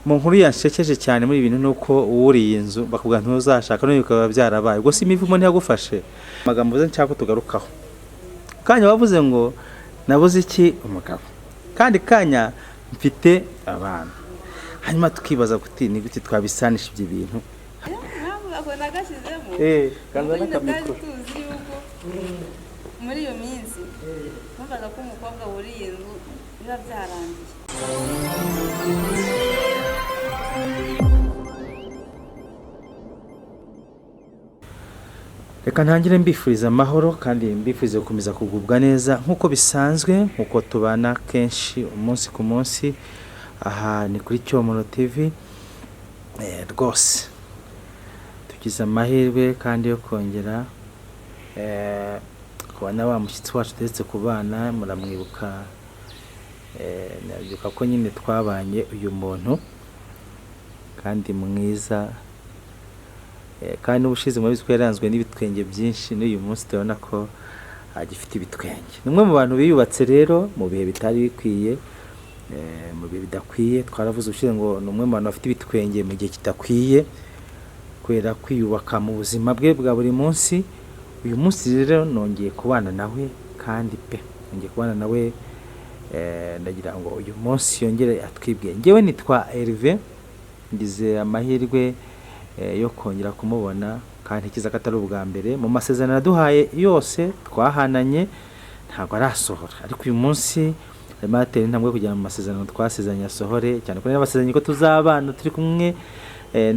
mu nkuru yanshekeje cyane muri ibintu nuko uwuriye inzu bakubwira ntuzashaka none bikaba byarabaye ubwo si imivumo ntiyagufashe amagambo ze nshaka tugarukaho kanya wavuze ngo nabuze iki umugabo kandi kanya mfite abana hanyuma tukibaza kuti ni gute twabisanisha ibyo bintu kanza n'akamikoro muri iyo minsi numvaga ko umukobwa wuriye inzu biba byarangiye. Reka ntangire mbifuriza amahoro kandi mbifuriza gukomeza kugubwa neza nk'uko bisanzwe nk'uko tubana kenshi umunsi ku munsi aha ni kuri Cyomono TV rwose tugize amahirwe kandi yo kongera kubana wa mushyitsi wacu ndetse ku bana muramwibuka nabyuka ko nyine twabanye uyu muntu kandi mwiza kandi ubushize muri bitwe yaranzwe n'ibitwenge byinshi n'uyu munsi tubona ko agifite ibitwenge nimwe mu bantu biyubatse rero mu bihe bitari bikwiye mu bihe bidakwiye twaravuze ubushize ngo numwe mu bantu bafite ibitwenge mu gihe kidakwiye kwera kwiyubaka mu buzima bwe bwa buri munsi uyu munsi rero nongeye kubana nawe kandi pe nongeye kubana nawe ndagira ngo uyu munsi yongere atwibwiye ngewe nitwa Hervé ndize amahirwe yo kongera kumubona kandi kiza katari ubwa mbere mu masezerano yaduhaye yose twahananye ntabwo arasohora ariko uyu munsi arimo atera intambwe kugira mu masezerano twasezeranye asohore cyane ko n'abasezeranye ko tuzabana turi kumwe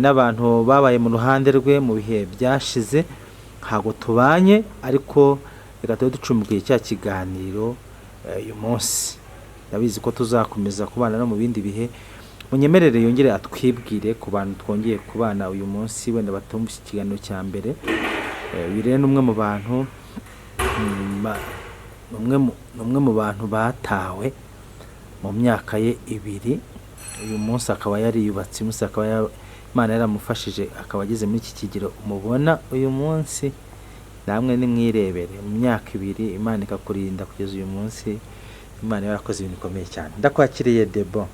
n'abantu babaye mu ruhande rwe mu bihe byashize ntabwo tubanye ariko reka tube ducumbukiye cya kiganiro uyu munsi ndabizi ko tuzakomeza kubana no mu bindi bihe munyemerere yongere atwibwire ku bantu twongeye kubana uyu munsi wenda batumvise ikiganiro cya mbere wirene n'umwe mu bantu umwe mu bantu batawe mu myaka ye 2 uyu munsi akaba yariyubatse umunsi akaba Imana yaramufashije akaba ageze muri iki kigero umubona uyu munsi namwe nimwirebere mu myaka 2 Imana ikakurinda kugeza uyu munsi Imana yarakoze ibintu bikomeye cyane ndakwakiriye Debo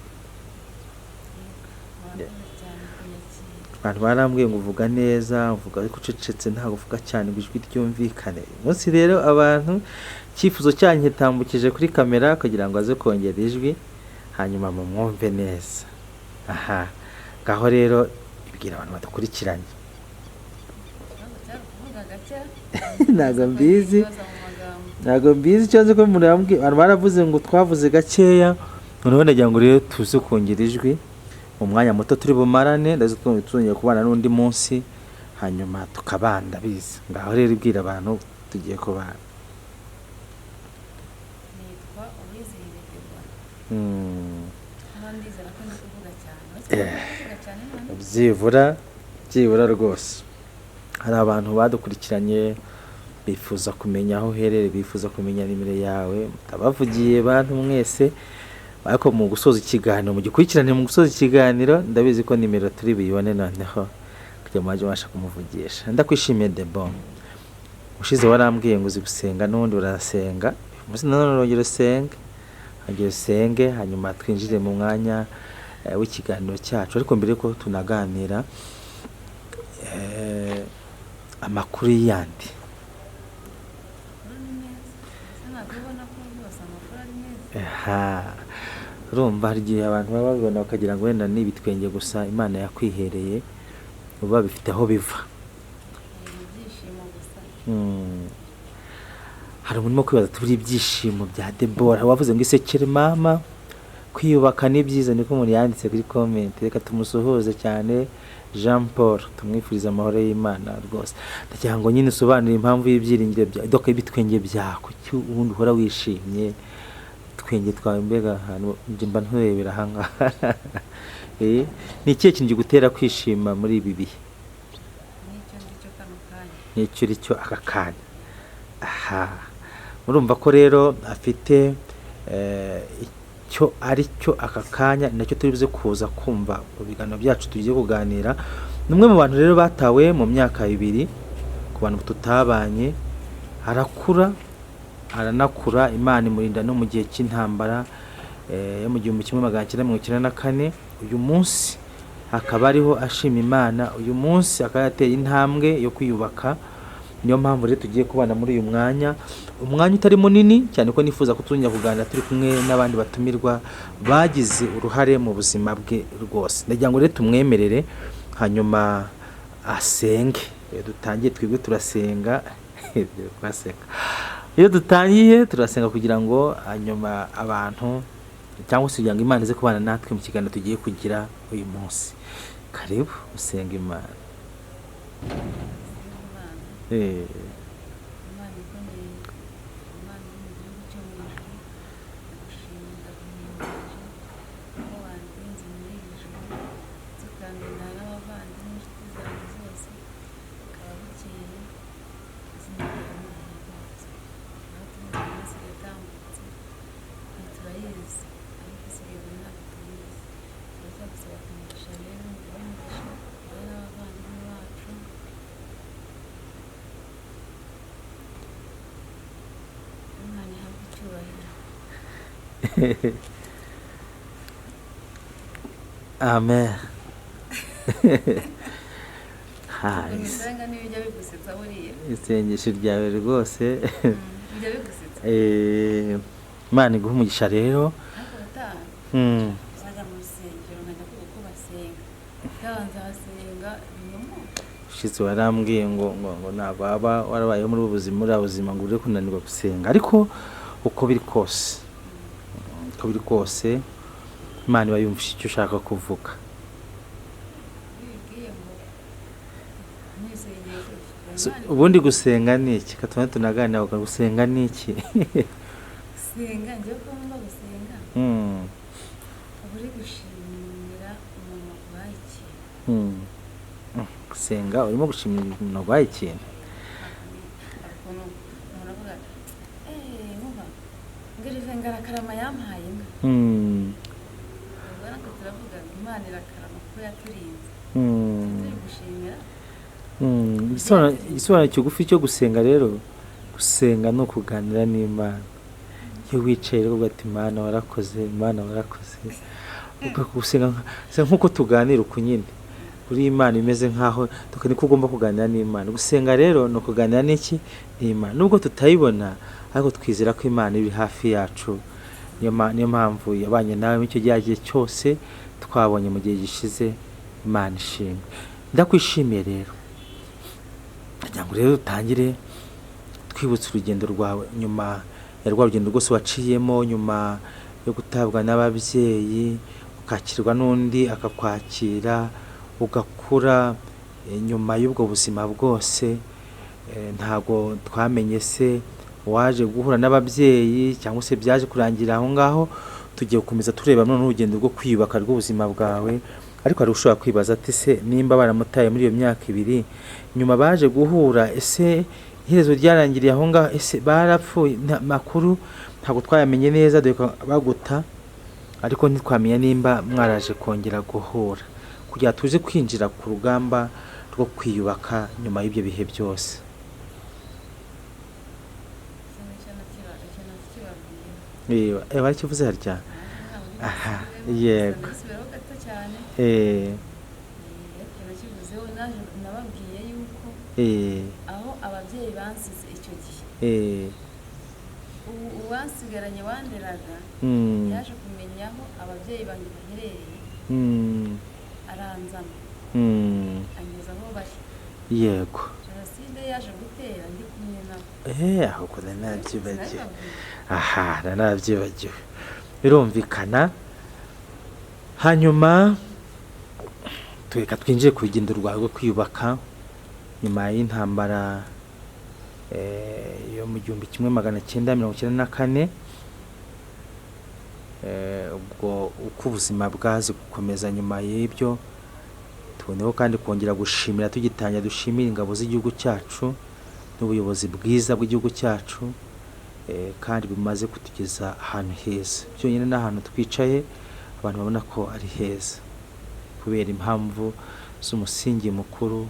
abantu barambwiye ngo uvuga neza uvuga ariko ucecetse ntabwo uvuga cyane ngo ijwi ryumvikane munsi rero abantu cyifuzo cyanyu hitambukije kuri kamera kugira ngo aze kongera ijwi hanyuma mu mwumve neza aha gaho rero ibwira abantu badakurikiranye ntago mbizi cyo ko umuntu yambwiye abantu baravuze ngo twavuze gakeya noneho ndagira ngo rero tuze kongera ijwi umwanya muto turi bumarane ndazi tuzongera kubana n'undi munsi hanyuma tukabanda bize ngaho rero ibwira abantu tugiye kubana nitwa Uwizeye Deborah ndizera ko ndi kuvuga cyane byibura rwose hari abantu badukurikiranye bifuza kumenya aho uherereye bifuza kumenya nimero yawe mutabavugiye bantu mwese ariko mu gusoza ikiganiro mu gikurikirane mu gusoza ikiganiro ndabizi ko nimero turi biyone noneho kugira ngo maje washa kumuvugisha ndakwishimiye Debo ushize warambwiye ngo uzi gusenga n'undi urasenga muzi none urongera usenge hanyuma twinjire mu mwanya w'ikiganiro cyacu ariko mbere ko tunaganira amakuru yandi urumva hari igihe abantu baba babibona bakagira ngo wenda n'ibitwenge gusa Imana yakwihereye uba bifite aho biva hari umuntu mo kwibaza turi ibyishimo bya Deborah wavuze ngo isekere mama kwiyubaka ni byiza niko umuntu yanditse kuri comment reka tumusuhuze cyane Jean Paul tumwifuriza amahoro y'Imana rwose ndagira ngo nyine usobanure impamvu y'ibyiringiro bya doka y'ibitwenge byako cyo ubundi uhora wishimye twenge twawe mbega hano mba nturebera hanga ni ikihe kintu gutera kwishima muri ibi bihe nicyo ricyo aka kanya aha murumva ko rero afite icyo ari cyo aka kanya nacyo turi buze kuza kumva mu biganiro byacu tugiye kuganira numwe mu bantu rero batawe mu myaka 2 ku bantu tutabanye aranakura Imana imurinda no mu gihe cy'intambara yo mu 1994 uyu munsi akaba ariho ashima Imana uyu munsi akaba yateye intambwe yo kwiyubaka. Niyo mpamvu rero tugiye kubana muri uyu mwanya utari munini cyane ko nifuza kutuzongera kuganira turi kumwe n'abandi batumirwa bagize uruhare mu buzima bwe rwose. Ndagira ngo rero tumwemerere hanyuma asenge. Dutangiye twebwe turasenga iyo dutangiye turasenga kugira ngo hanyuma abantu cyangwa se kugira ngo Imana ize kubana natwe mu kiganiro tugiye kugira uyu munsi. Karibu usenga Imana. Imana ikomeye, Imana iri mu gihugu cyo mu ijuru, ndagushimira guhimbaje ko wandinze muri iri joro, tukandana n'abavandimwe n'inshuti zanjye zose, bikaba bukeye, izina ryawe nirihimbazwe. Aho turi mu minsi yatambutse, ntiturayizi, ariko isigaye ntabwo tuyizi. Turacyagusaba kumugisha rero, umugisha wowe n'abavandimwe bacu. Imana ihabwe icyubahiro. Amen. Umusanga n'ibijya bigusetsa buriya. Isengesho ryawe rwose Bijya bigusetsa. Imana iguha umugisha rero. Ariko ubutaha uzajya mu rusengero nkajya kuvuga ko basenga. Ndabanza basenga binyuma. Ushize warambwiye ngo ntabwo waba warabayeho muri ubu buzima ngo ure kunanirwa gusenga, ariko uko biri kose Imana iba yumvise icyo ushaka kuvuga. Bibwiye ngo nisengeye Ubundi gusenga ni iki? Katuma tunaganira ngo gusenga ni iki? gusenga njye ko ngomba gusenga. Uba uri gushimira umuntu waguhaye ikintu. Gusenga urimo gushimira umuntu waguhaye ikintu. Ukuntu umuntu avuga nkuba ngirive ngarakarama yampaye inka. Ubwo natwe turavuga ngo Imana irakarama kuko yaturinze. Turi gushimira. Igisobanuro kigufi cyo gusenga rero, gusenga ni ukuganira n'Imana. Iyo wicaye rero ugati Imana warakoze, Imana warakoze, ugasenga nk'uko tuganira uku nyine uri Imana imeze nk'aho niko ugomba kuganira n'Imana. Gusenga rero ni ukuganira n'iki? N'Imana. Nubwo tutayibona ariko twizera ko Imana iri hafi yacu. Niyo mpamvu yabanye nawe mu icyo gihe cyose twabonye mu gihe gishize. Imana ishimwe. Ndakwishimiye rero. Ndagira ngo rero dutangire twibutse urugendo rwawe nyuma ya rwa rugendo rwose waciyemo, nyuma yo gutabwa n'ababyeyi ukakirwa n'undi akakwakira ugakura. Nyuma y'ubwo buzima bwose ntabwo twamenye se waje guhura n'ababyeyi cyangwa se byaje kurangira aho ngaho. Tugiye gukomeza tureba none urugendo rwo kwiyubaka rw'ubuzima bwawe. Ariko hari ushobora kwibaza ati se nimba baramutaye muri iyo myaka 2 nyuma baje guhura, ese iherezo ryarangiriye aho ngaho, ese barapfuye? Makuru ntabwo twayamenye neza dore baguta, ariko ntitwamenya nimba mwaraje kongera guhura kugira tuze kwinjira ku rugamba rwo kwiyubaka nyuma y'ibyo bihe byose. Barakivuze harya? Aha, yego. Nababwiye yuko aho ababyeyi bansize icyo gihe, uwansigaranye wanderaga yaje kumenya aho ababyeyi banjye baherereye, aranzana anyuza aho bari. Yego. Jenoside yaje gutera ndi kumwe nabo. Ahubwo narabyibagiwe. Aha, narabyibagiwe. Birumvikana. Hanyuma twinjiye ku rugendo rwawe rwo kwiyubaka nyuma y'intambara yo mu 1994. Ubwo uko ubuzima bwaze gukomeza nyuma y'ibyo, tuboneho kandi kongera gushimira tugitangira dushimira ingabo z'igihugu cyacu n'ubuyobozi bwiza bw'igihugu cyacu, kandi bumaze kutugeza ahantu heza. Byonyine n'ahantu twicaye abantu babona ko ari heza kubera impamvu z'umusingi mukuru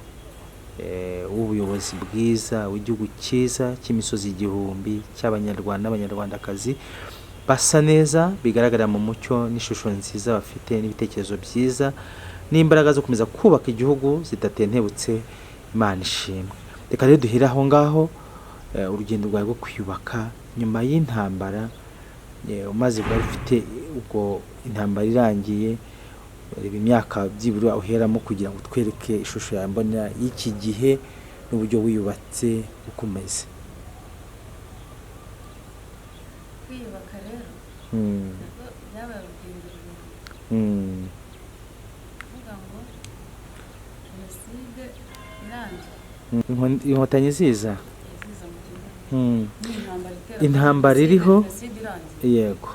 w'ubuyobozi bwiza w'igihugu cyiza cy'imisozi igihumbi cy'abanyarwanda n'abanyarwandakazi basa neza, bigaragara mu mucyo n'ishusho nziza bafite n'ibitekerezo byiza n'imbaraga zo gukomeza kubaka igihugu zidatentebutse. Imana ishimwe. Reka rero duhire aho ngaho urugendo rwawe rwo kwiyubaka nyuma y'intambara, umaze bwari ufite ubwo intambara irangiye, reba imyaka byibura uheramo kugira ngo twereke ishusho yawe mbonera y'iki gihe n'uburyo wiyubatse ukomeze. kwiyubaka rero nabwo byabaye urugendo rurerure. kuvuga ngo jenoside irangiye, Inkotanyi ziza, yaziza mu gihugu n'intambara itera intambara iriho, jenoside irangiye, yego,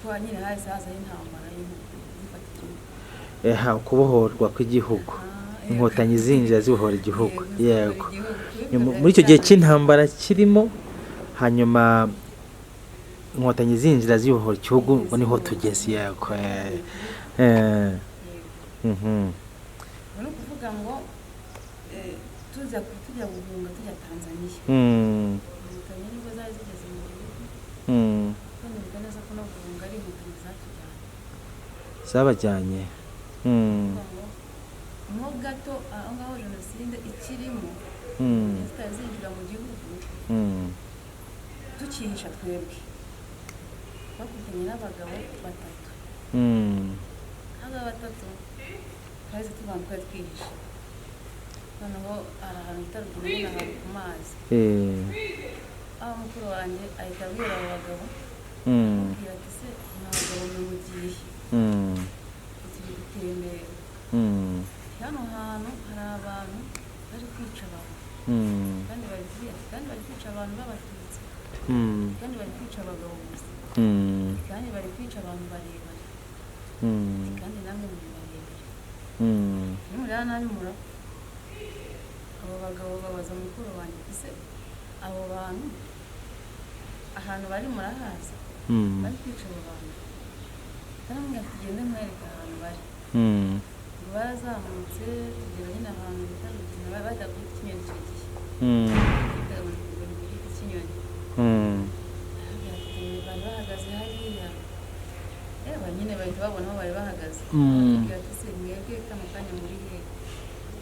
kuko nyine hahise hazaho intambara zifata igihugu, kubohorwa kw'igihugu, inkotanyi zinjira zibohora igihugu, yego. igihugu. Muri icyo gihe cy'intambara kirimo, hanyuma inkotanyi zinjira zibohora igihugu, ngo niho tugeze, yego. ni ukuvuga ngo tujya guhunga tujya Tanzania, inkotanyi nibwo zari zigeze mu gihugu, twemeza neza ko no guhunga ari inkotanyi zatujyanye, zabajyanye. kuvuga ngo mo gato aho ngaho jenoside ikirimo, zitari zinjira mu gihugu, tukihisha twebwe, bakurikiranye n'abagabo batatu, abagabo batatu twahise tubana twari twihishe, noneho hari ahantu hitaruguru nyine ahantu ku mazi, aho mukuru wanjye ahita abwira abo bagabo, amubwira ati se mwa bagabo mwe mugiye turi gutembera, hano hantu hari abantu bari kwica abantu, kandi bari kwica abantu b'abatutsi, kandi bari kwica abagabo gusa, kandi bari kwica abantu barebare, kandi namwe muri barebare, nimureba nabi murapfa. Abo bagabo babaza mukuru wanjye, ese abo bantu ahantu bari murahazi, bari kwica abo bantu? Namwe tugende mwereka ahantu bari. Ngo barazamutse tugera nyine ahantu bitandukanye, bajya kuri Kinyoni icyo gihe, Kinyoni, bari bahagaze hariya, nyine bahita babona aho bari bahagaze, batubwira ati se mwebwe kano kanya muri hehe?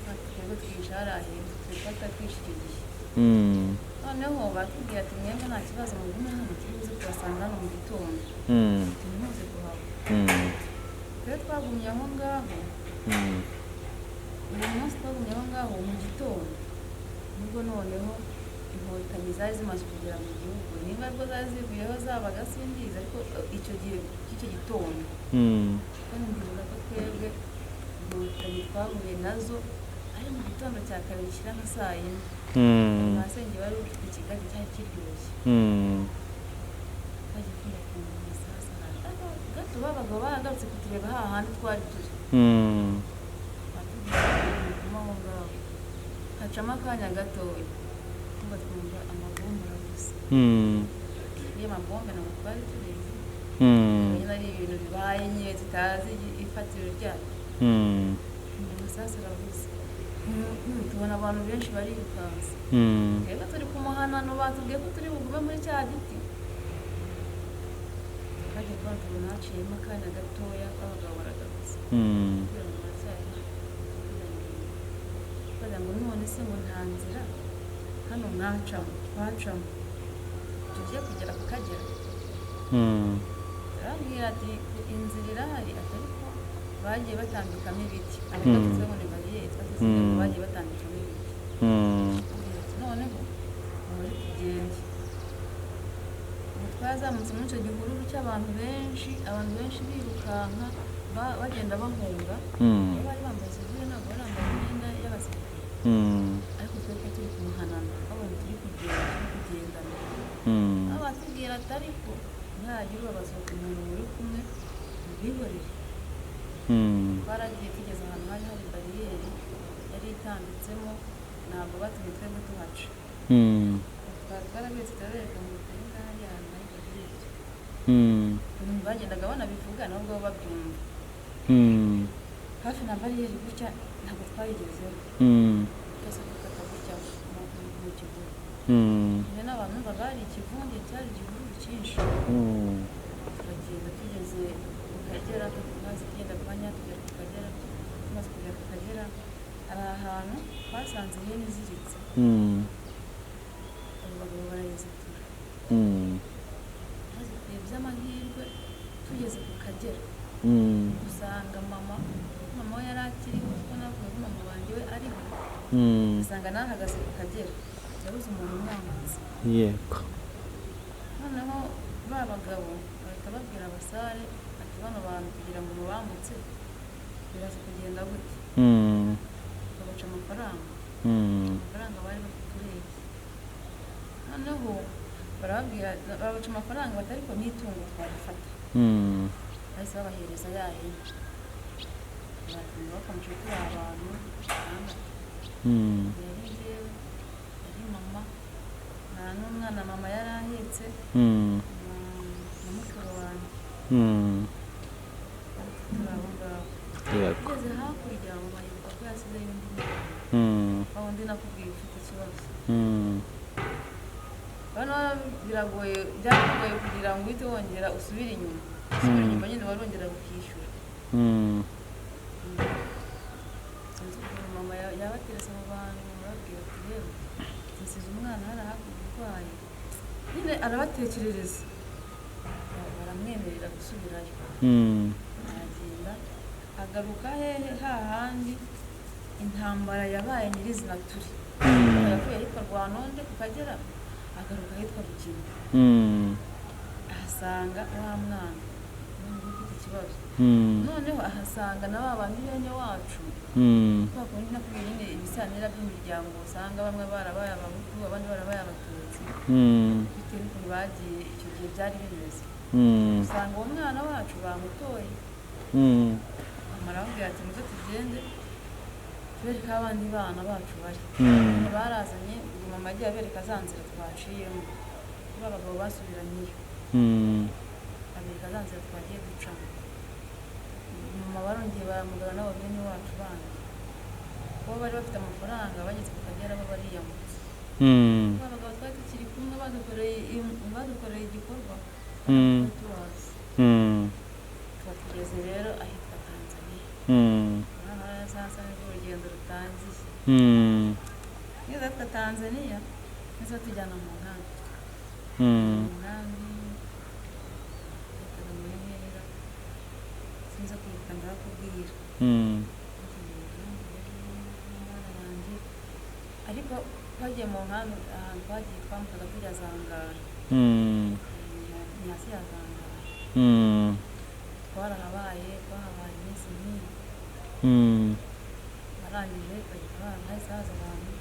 Twebwe twihishe hariya hepfo, twari twishe icyo gihe. Noneho batubwira ati mwebwe nta kibazo, mugume hano turi buze kubasanga hano mu gitondo, ntimuze kuhava. Rero twagumye aho ngaho, uyu munsi twagumye aho ngaho mu gitondo, nibwo noneho inkotanyi zari zimaze kugera mu gihugu, niba aribwo zari zivuyeho zabaga simbizi, ariko icyo gihe cy'icyo gitondo, kandi ndibuka ko twebwe inkotanyi twahuye nazo ari mu gitondo cya kare gishyira nka saa yine, amasenge wari ufite Kigali cyari kiryoshye, twagiye kwiga ku masaha gato, babagabo bahagarutse kutureba hahandi twari turi, batubwira ngo aho ngaho hacamo akanya gatoya, twumva twumva amabombe aravuze, iyo mabombe ntabwo twari tubizi, nyine ari ibintu bibaye nyine tutazi ifatiro ryabyo, amasasu aravuze, tubona abantu benshi barirukansa, twebwe turi ku muhanano, batubwiye ko turi bugume muri cya giti, twagiye kubona tubona haciyemo akanya gatoya, abagabo baragarutse, kugira ngo baracyari bagira ngo none se ngo nta nzira hano twacamo tugiye kugera ku Kagera, arambwira ati inzira irahari, ariko bagiye batambikamo ibiti, ariko tuze ngo ni bariyeri, twateze ngo bagiye batambikamo ibiti, noneho bari kugenda, ubu twazamutse muri icyo gihururu cy'abantu benshi, abantu benshi birukanka bagenda bahunga, iyo bari bambaye sivile ntabwo bari bambaye imyenda y'abasirikare, ariko twebwe turi ku muhanano, babona turi kugendana, aho batubwira ati ariko ntihagire ubabaza umuntu muri kumwe mubihorere, twaragiye tugeze ahantu hari hari bariyeri yari itambitsemo, ntabwo batumye twebwe tuhaca, twarabetse turareka ngo turi ngaho ahantu hari bariyeri, bagendaga banabivuga nabo ngabo babyumva, hafi na bariyeri gutya ntabwo twayigezeho, twese dukata gutya mu kivuga, njye n'abantu bari ikivunge cyari igihuru cyinshi, turagenda tugeze ku Kagera, tumaze kugenda ku Kanya tugera ku Kagera, tumaze hari ahantu twasanze ihene iziritse abo bagabo barayizitura bazituye by'amahirwe tugeze ku Kagera dusanga mama we yari akiriho kuko navuga ko mama wanjye we ariho dusanga nahagaze ku Kagera yabuze umuntu umwambutse yego noneho ba bagabo bahita babwira abasare ati bano bantu kugira ngo mubambutse biraza kugenda gute babaca amafaranga bari bafite urebye noneho barababwira babaca amafaranga bati ariko n'itungo twarifata bahise babahereza ya hene baratuma bakamuca turi abantu yari njyewe yari mama nta n'umwana mama yari ahetse na mukuru wanjye turi aho ngaho tugeze hakurya mama yibuka ko yasizeyo undi mwana wa wundi nakubwiye ufite ikibazo hano byaragoye kugira ngo uhite wongera usubire inyuma nyine warongera ukishyura mama yabateretse mu bantu barabwira ati rero nsize umwana hari hakurya urwaye nyine arabatekerereza baramwemerera gusubirayo aragenda agaruka hehe hahandi intambara yabaye nyirizina turi yavuye ahitwa Rwanonde ku Kagera agaruka ahitwa Rugina ahasanga wa mwana ufite ikibazo noneho ahasanga na ba bantu bene wacu twakundi nakubwiye nyine ibisanira by'imiryango usanga bamwe barabaye abahutu abandi barabaye abatutsi bitewe n'ukuntu bagiye icyo gihe byari bimeze usanga uwo mwana wacu bamutoye amarabwira ati muze tugende tubereka abandi bana bacu bari barazanye ubwo mama agiye abereka za nzira twaciyemo kuba abagabo basubiranyeyo abereka za nzira twagiye gucamo mama barongeye baramugana n'abo bene wacu bandi kuba bari bafite amafaranga bageze ku Kagera bo bariyamutse abagabo twari tukiri kumwe badukoreye igikorwa tubazi tuba tugeze rero ahitwa Tanzania sasa nibwo urugendo rutangiye niza twa Tanzania nizo tujyana mu nkambi sinza kwibuka ndakubwira ariko twagiye mu nkambi ahantu twagiye twambukaga tujya Zangara ni hasi ya Zangara twarahabaye iminsi myinshi barangije hahise haza abantu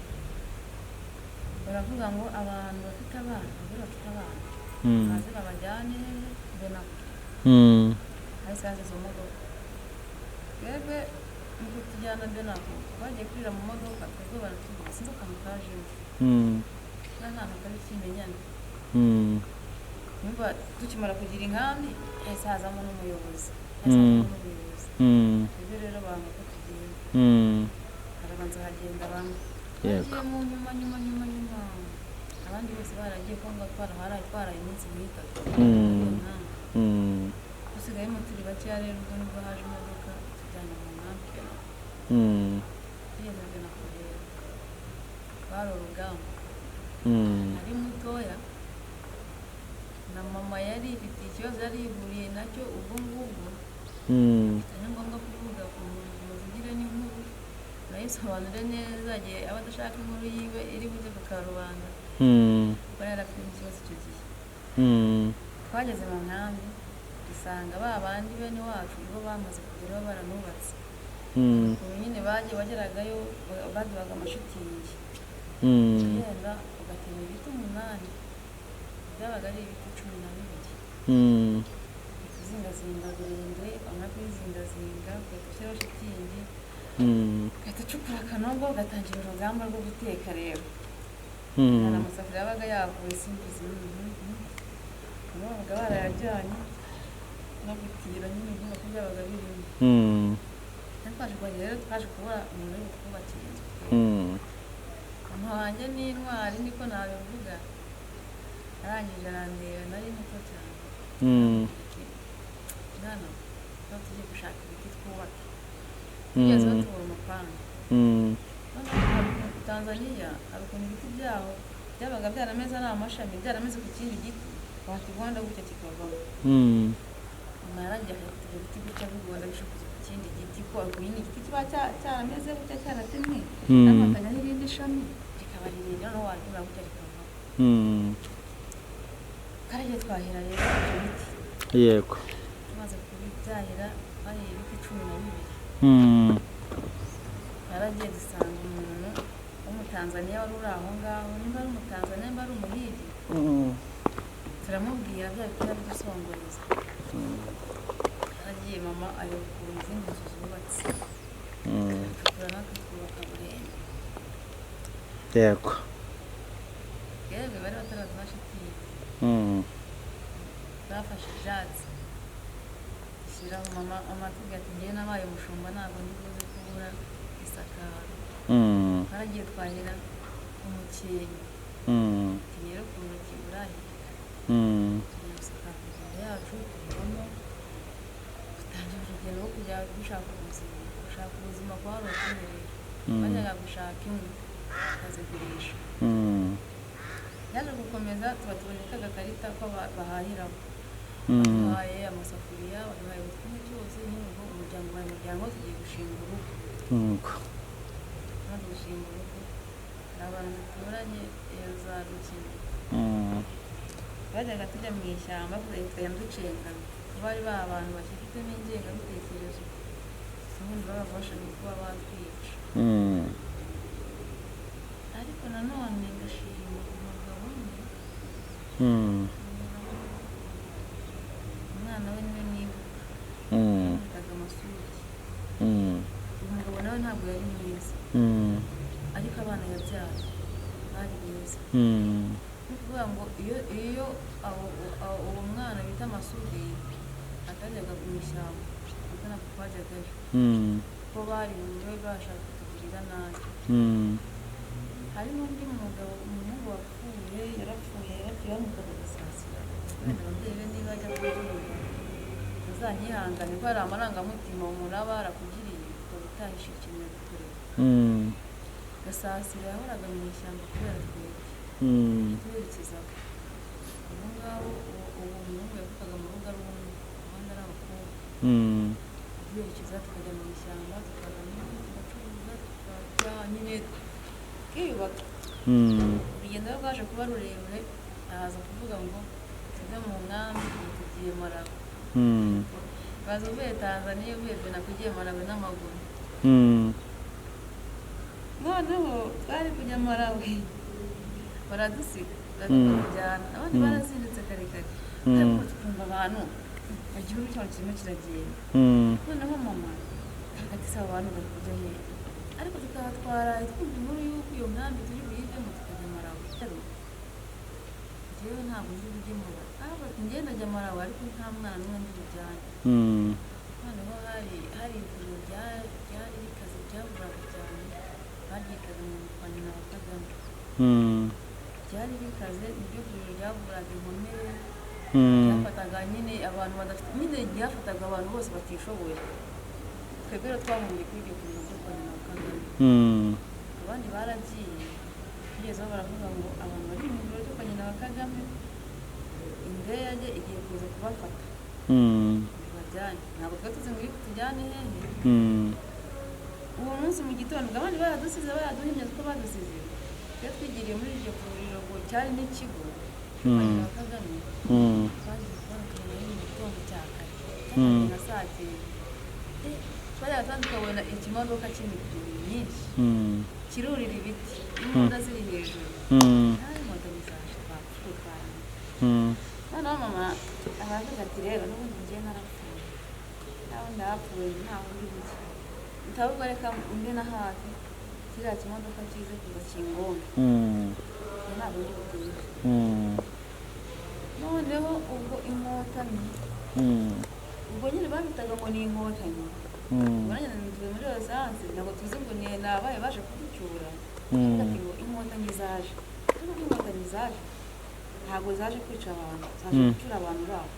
baravuga ngo abantu bafite abana abagore bafite abana baze babajyane Benako hahise haza izo modoka twebwe mu kutujyana Benako twagiye kurira mu modoka twebwe baratubwira sinzi akantu kajemo nta ntabwo kari kimenyane nyumva tukimara kugira inkambi hahise hazamo n'umuyobozi twebwe rero abantu ko tugenda harabanza hagenda bamwe bagiye mu nyuma abandi bose baragiye ko ngo twaraye iminsi nk'itatu dusigayemo turi bakeya rero ubwo nibwo haje imodoka tujyana mu nkambi tugeze Benako rero twari urugamba ari mutoya na mama yari ifite ikibazo yari yihuriye nacyo ubwo ngubwo bitari ngombwa kuvuga ku muzigire n'inkuru nayisobanure neza igihe aba adashaka inkuru yiwe iri buze ku karubanda kuko yari afite ikibazo icyo gihe twageze mu nkambi dusanga ba bandi bene wacu bo bamaze kugeraho baranubatse ubu nyine bagiye bageragayo baduhaga amashitingi ugenda ugatema ibiti 8 byabaga ari ibiti 12 uzingazinga birindwi bamara kubizingazinga ugahita ushyiraho shitingi ugahita ucukura akanogo ugatangira urugamba rwo guteka rero hari amasafuriya yabaga yavuye simbizi babaga barayajyanye no gutira nyine ibyuma ko byabaga birimo twaje kuhagera rero twaje kubura umuntu uri kutwubakira inzu mama wanjye ni intwari niko nabivuga arangije arandeba nari muto cyane mwana tuba tugiye gushaka ibiti twubake tugeze aho tubura amafaranga noneho hari ukuntu Tanzania hari ukuntu ibiti byaho byabaga byarameze ari amashami byarameze ku kindi giti wakigwanda gutya kikavamo. Nyuma yarangiye akafata ibyo biti gutya bigwanda bishokoza ku kindi giti ko nyine igiti kiba cyarameze gutya cyaratemwe n'amakanya n'irindi shami kikaba rirerire noneho waryura gutya rikavamo. Karagiye twahira rero ibyo biti. Yego. Tumaze kubyahira bahiye ibiti 12. Yaragiye dusanga umuntu w'umutanzaniya wari uri aho ngaho, nimba ari umutanzaniya nimba ari umuhigi, turamubwira bya biti arabidusongoreza. Yaragiye mama areba ukuntu izindi nzu zubatse, turacukura natwe twubaka burende. Yego. Yewe bari bataraduha shitingi, bafashe ibyatsi shyiraho mama amatubwira ati ngewe nabaye umushumba ntabwo ndibuze kubura isakaro. Twaragiye twahira umukenke, tunyere ku ntoki urahirika, tugiye gusakara inzu yacu tubamo, dutangira urugendo rwo kujya gushaka ubuzima kwa hari utuherera. Bajyaga gushaka inkwi bakazigurisha. Yaje gukomeza tuba tubonye k'agakarita ko bahahiraho, baduhaye amasafuriya, baduhaye buri kimwe cyose, n'ubwo umuryango tugiye gushinga urugo. Tumaze gushinga urugo hari abantu duturanye iyo za Rukino, bajyaga tujya mu ishyamba tukajya ducengana, bari abantu bafitemo ingengabitekerezo ubundi baba bashaka kuba batwica. Ariko nanone ndashima umugabo umwe, umwana we niwe nibuka, yamwitaga Masudi. Umugabo nawe ntabwo yari mwiza, ariko abana yabyaye bari beza. Ni ukuvuga ngo iyo uwo mwana bita Masudi atajyaga mu ishyamba kuko ntabwo twajyagayo, kuko bari bube bashaka kutugirira nabi. Hari n'undi mugabo umuhungu wapfuye, yarapfuye bamwitaga Gasasira. Wenda ababyeyi be niba ajya kubyumva uzanyihangane ko hari amarangamutima umuntu aba yarakugiriye ukaba utahishe ikintu yagukoreye. Gasasira yahoraga mu ishyamba kubera twebwe tuberekezaga abo ngabo. Uwo muhungu yavukaga mu rugo ari umwe, abandi ari abakobwa. Tuberekeza tukajya mu ishyamba tukagana tugacuruza tukarya nyine twiyubaka. Urugendo rwe rwaje kuba rurerure, ahaza kuvuga ngo tuve mu nkambi tugiye Malawi. Baza uvuye Tanzania uvuye Benin kugiye Malawi n'amaguru. Noneho twari kujya Malawi baradusiga baratujyana, abandi barazindutse kare kare, ariko tukumva abantu igihugu cyacu kirimo kiragenda. Noneho mama hagati se abantu bari kujya hehe, ariko tukabatwara twumva inkuru y'uko iyo nkambi turi buyivemo tukajya Malawi. Njyewe ntabwo nzi ujye Malawi, njyewe ndajya Malawi ariko nta mwana n'umwe ndi bujyane. Noneho hari ivuriro ryari rikaze ryavuraga cyane, baryitaga mu kwa nyina wa Kagame. Ryari rikaze, niryo vuriro ryavuraga inkomere, ryafataga nyine abantu badafite, nyine ryafataga abantu bose batishoboye. Twebwe rero twahungiye kuri iryo vuriro ryo kwa nyina wa Kagame. Abandi baragiye, tugezeho baravuga ngo abantu bari mu vuriro ryo kwa nyina wa Kagame indege igiye kuza kubafata bajyane. Ntabwo twari tuzi ngo iri kutujyane hehe. Uwo munsi mu gitondo abandi baradusize baraduhimye kuko badusize, twe twigiriye muri iryo vuriro ngo cyari n'ikigo kwa nyina wa Kagame. Twagiye kubona mu gitondo cya kare na saa 9, twajyaga kandi tukabona ikimodoka cy'imipine myinshi kirurira ibiti, imbunda ziri hejuru. Hari inkotanyi zaje twapfuye twari. Noneho mama aravuga ati rero n'ubundi njyewe narapfuye, nawe ndahapfuye ntaho ndi buke, ahubwo reka undi na hafi kiriya kimodoka kize kuza kingombe, ntabwo ndi butinde. Noneho ubwo inkotanyi, ubwo nyine babitaga ngo ni inkotanyi, uranyine tuvuye muri Rosanse ntabwo tuzi ngo ni nabaye baje kuducyura. Ati ngo inkotanyi zaje, nubwo inkotanyi zaje ntabwo zaje kwica abantu, zaje gucyura abantu babo.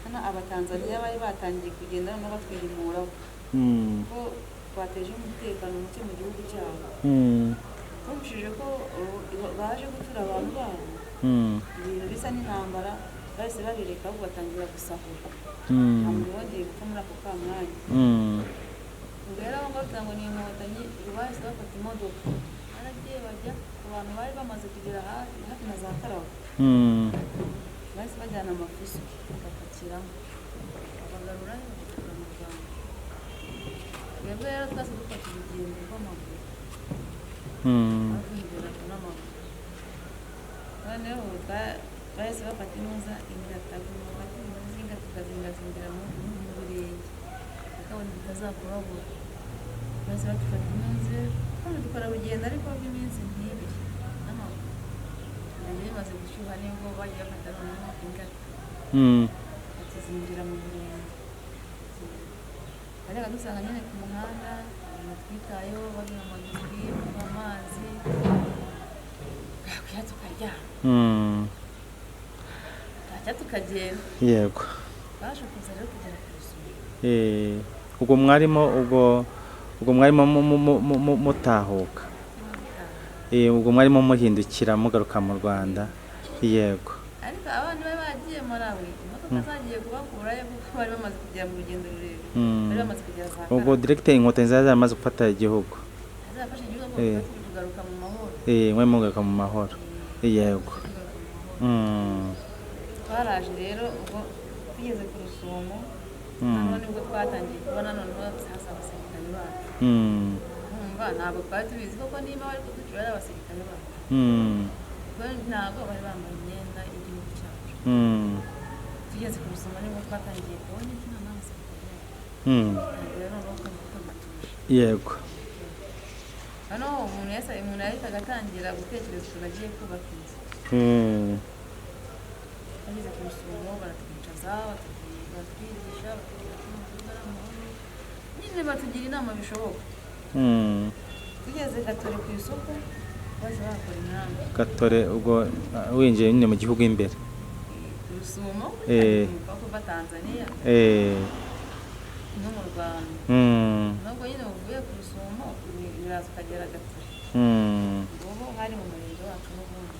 Hano Abatanzaniya bari batangiye kugenda no batwirimuraho, ko twateje umutekano muke mu gihugu cyabo. Bumvishije ko baje gutura abantu babo, ibintu bisa n'intambara bahise babireka ahubwo batangira gusahura. Nta muntu wongeye gupfa muri ako kamwanya. Ubwo rero aho ngaho kugira ngo ni inkotanyi, bahise bafata imodoka baragiye bajya ku bantu bari bamaze kugera hafi na za Karagwe. Bahise bajyana amafuso bagapakiramo bagarura bagatwara mu Rwanda. Twebwe rero twese dufata urugendo rw'amaguru, bavuye n'amaguru. Noneho bahise bafata inuza ingatavu, bafata imizinga tukazingazingira mu birenge bakabona bitazakurabura. Bahise badufata inuze hano dukora urugendo ariko rw'iminsi nk'ibiri n'amaguru. Ibyo bimaze gushyuha nibwo bagiye bafata noneho ingata batuzingira mu birenge. Bajyaga dusanga nyine ku muhanda abantu twitayeho baduha amaguru, baduha amazi, bwakwiha tukaryama, twajya tukagenda. Yego. Baje kuza rero kugera ku Rusumo. ubwo mwarimo mutahuka, ubwo mwarimo muhindukira mugaruka mu Rwanda. Yego. Ariko abandi bari bagiye Malawi, imodoka zagiye kubakurayo kuko bari bamaze kugera mu rugendo rurerure. Bari bamaze kugera za Karagwe. Ubwo directeur inkotanyi zari zamaze gufata igihugu. Zafashe igihugu ngo tugaruka mu mahoro. Mwe mugaruka mu mahoro. Yego. Twaraje rero ubwo tugeze ku Rusumo, noneho nibwo twatangiye kubona noneho hasa abasirikare bacu. Kumva ntabwo twari tubizi koko niba bari kuducura ari abasirikare bacu. Ntabwo bari bambaye imyenda y'igihugu cyacu. Tugeze ku Rusumo nibwo twatangiye kubona izina n'abasirikare bacu. Rero noneho kumva ko dutuje. Yego. Hano umuntu yahita agatangira gutekereza ukuntu agiye kubaka inzu. Bageze ku Rusumo baratwicaza, batwigisha, batubwira ko umudugudu ari amahoro, nyine batugira inama bishoboka. Tugeze Gatore ku isoko baje bakora inama. Gatore ubwo winjiye nyine mu gihugu imbere. Ku Rusumo kuva Tanzania no mu Rwanda. Nubwo nyine uvuye ku Rusumo biraza ukagera Gatore. Ubu hari mu murenge wacu n'ubundi.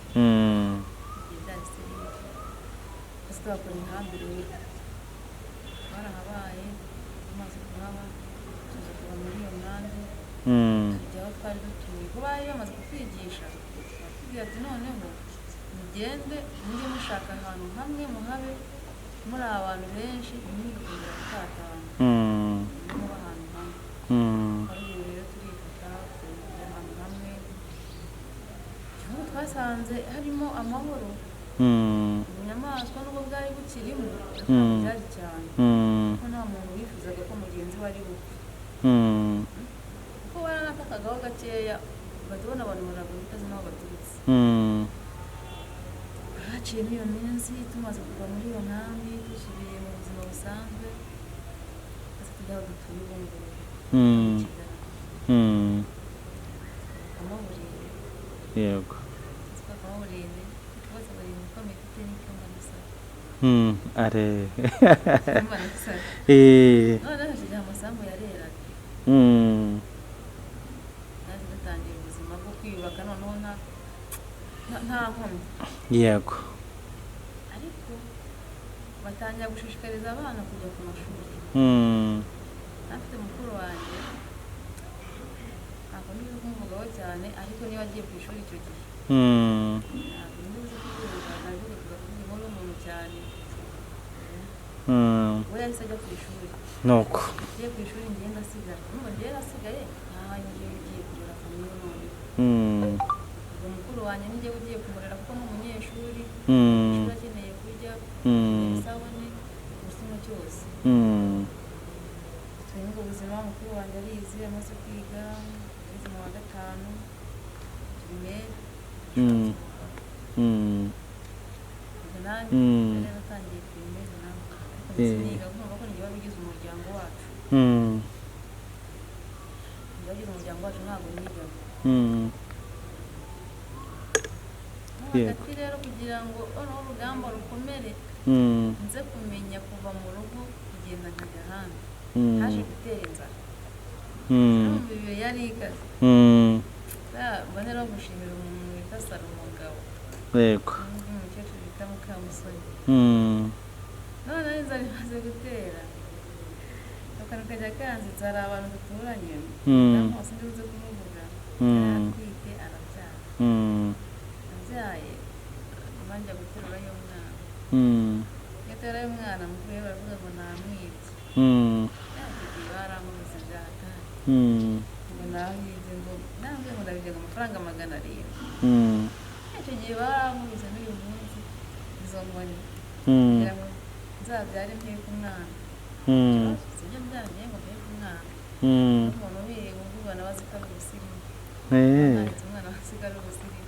Twakora intambwe rero barahabaye, tumaze kuhaba tuza kuva muri iyo nkambi tujya aho twari dutuye. Ko bari bamaze kutwigisha batubwira ati noneho mugende mujye mushaka ahantu hamwe muhabe muri abantu benshi, ntimwige kongera gutatana, muba ahantu hamwe. Ari rero turifata tujya ahantu hamwe, aho twasanze harimo amahoro. Inyamaswa nubwo bwari bukirimo ntabwo byari cyane, kuko nta muntu wifuzaga ko mugenzi we ari bupfe. Kuko baranatakaagaho gakeya batubona abantu barabona utazi n'aho baturutse. Haciyemo iyo minsi tumaze kuva muri iyo nkambi dusubiye mu buzima busanzwe, maze tujya aho dutuye ubu ngubu mu Kigali. Tukabamo burinde. Yego. Tukabamo burinde bose bari mu komite n'icyumba n'isaro. Are. Icyumba n'isaro. Noneho hashize amasambu yareraga. Naje dutangira ubuzima bwo kwiyubaka noneho nta nkomyi. Yego. Ariko batangira gushishikariza abana kujya ku mashuri. Afite mukuru wanjye ntabwo niba kumuvugaho cyane, ariko niba agiye ku ishuri icyo gihe ntabwo nibuze kubyumva, ntabwo kuvuga inkuru y'umuntu cyane. We yahise ajya ku ishuri. Nuko Agiye ku ishuri njye ndasigara. Numva njye yarasigaye ntaho ngiye ugiye kugera ku miliyoni. Ubwo mukuru wanjye nijye ugiye kumurera kuko n'umunyeshuri, ishuri akeneye kurya, isabune, ubuzima cyose. Turi mu buzima, mukuru wanjye arize amaze kwiga, ageze mu wa 5 primaire. Ubwo nanjye nari natangiye primaire nawe, ariko siniga kumva ko nijye wabigize umuryango wacu. Wabigize umuryango wacu ntabwo nigaga. Hagati rero kugira ngo noneho urugamba rukomere, nze kumenya kuva mu rugo kugenda nkajya ahandi, haje gutera inzara. urumva ibyo yari ikaze mbonera wo gushimira umuntu wita Salomo Ngabo yego umukecuru bita Mukamusoni none inzara imaze gutera akantu kajya kanzitse hari abantu duturanye hose ndibuze kumuvuga yaratwite arabyara abyaye banja guterura yo mwana yatera yo mwana mukuru baravuga ngo namwibye yagiye baramubuze byatari ngo naho yize ngo nambye ngo ndabije ngo amafaranga 700 icyo gihe baramubuze n'uyu munsi izo mboni kugira ngo nzabyare mpe ku mwana sibyo byanjye ngo mpe ku mwana umuntu ubiriye umwana wazikara ubusirimu nanditse umwana wazikara ubusirimu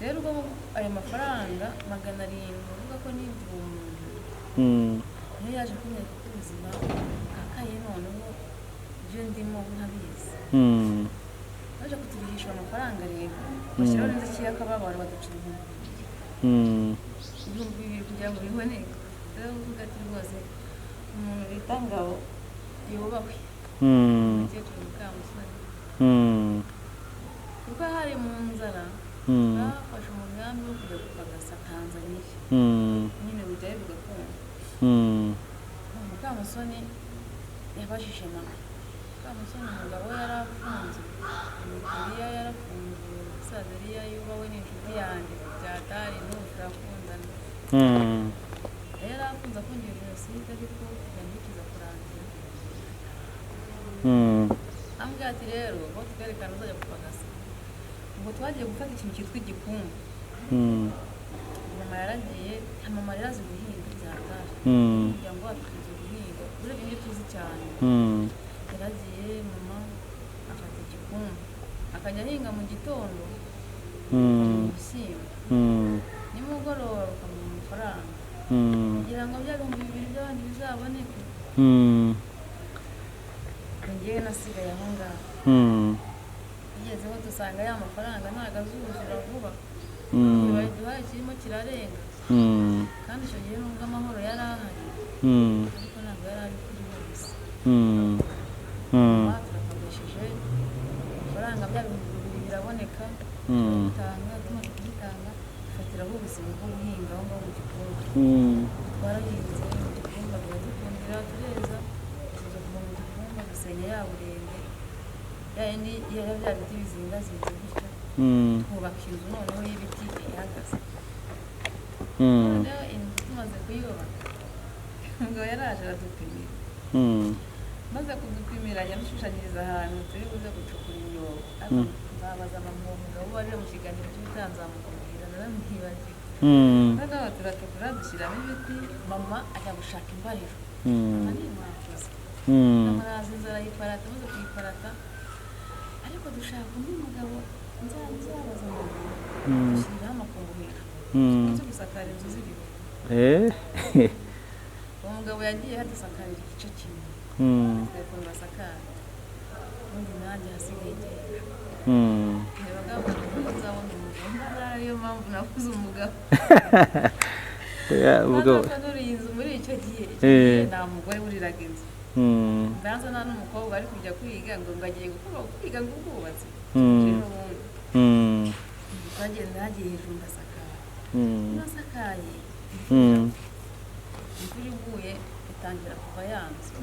rero ubwo ayo mafaranga 700 uvuga ko nibyo umuntu niyo yaje kunyereka ko ubuzima bwakaye noneho ibyo ndimo ntabizi baje kuturihisha amafaranga rero bashyiraho n'inziki y'akababaro baducira ibihumbi bibiri kugira ngo biboneke rero uvuga ati rwose umuntu bita Ngabo yubahwe umukecuru Mukamusoni kuko hari mu nzara bafashe umugambi wo kujya gupagasa Tanzania nyine bijyayo bigakunda Mukamusoni yabajije mama Mukamusoni umugabo we yarafunze Nigeria yarafunze Sadariya yubawe n'inshuti yanjye byatari n'ushaka kundana yarafunze afungiye jenoside ariko yandikiza kurangira ambwira ati rero aho twerekana uzajya gupagasa ngo twagiye gufata ikintu cyitwa igikumba mama yaragiye mama yarazi guhinga byatari kugira ngo atuze guhinga urebye ibyo tuzi cyane yaragiye mama afata igikumba akajya ahinga mu gitondo ibishyimbo nimugoroba bakamuha amafaranga kugira ngo bya 2,000 by'abandi bizaboneke njyewe nasigaye aho ngaho tugezeho dusanga ya mafaranga ntabwo azuzura vuba duhaye kirimo kirarenga kandi icyo gihe nubwo amahoro yari ahari ariko ntabwo yari ari kuri bose turakoresheje amafaranga bya 2,000 biraboneka turatanga tumaze kubitanga dufatiraho ubuzima bwo guhinga aho ngaho mu gikombe twarahinze mu gikombe biradukundira tureza tuza kuva mu gikombe dusenya ya burende yayindi bya biti bizingazinze gutyo twubaka inzu noneho y'ibiti ihagaze noneho inzu tumaze kuyubaka umugabo yaraje aradupimira maze kudupimira yadushushanyiriza ahantu turi buze gucukura imyobo nzabaza mama uwo mugabo wari mu kiganiro cy'ubutanzamukubwira naramwibagiwe noneho turacukura dushyiramo ibiti mama ajya gushaka imbariro mama ni mwakoze amaraza inzara yiparata maze kuyiparata ariko dushaka undi mugabo nzabaza mama dushyiriraho amakumbumira tuzi gusakara inzu ziriho uwo mugabo yagiye hadusakarira igice kimwe telefone basakara ubundi nanjye hasigaye igihe ntibaga ngo nzabona umugabo ariyo mpamvu nakuze umugabo ntabwo nuriye inzu muri icyo gihe nta mugore uriraga inzu ndanza nta n'umukobwa ari kujya kwiga ngo agiye kwiga ngo ubwubatsi rero ubundi twagenda hagiye hejuru ndasakara nasakaye imvura iguye itangira kuva yanze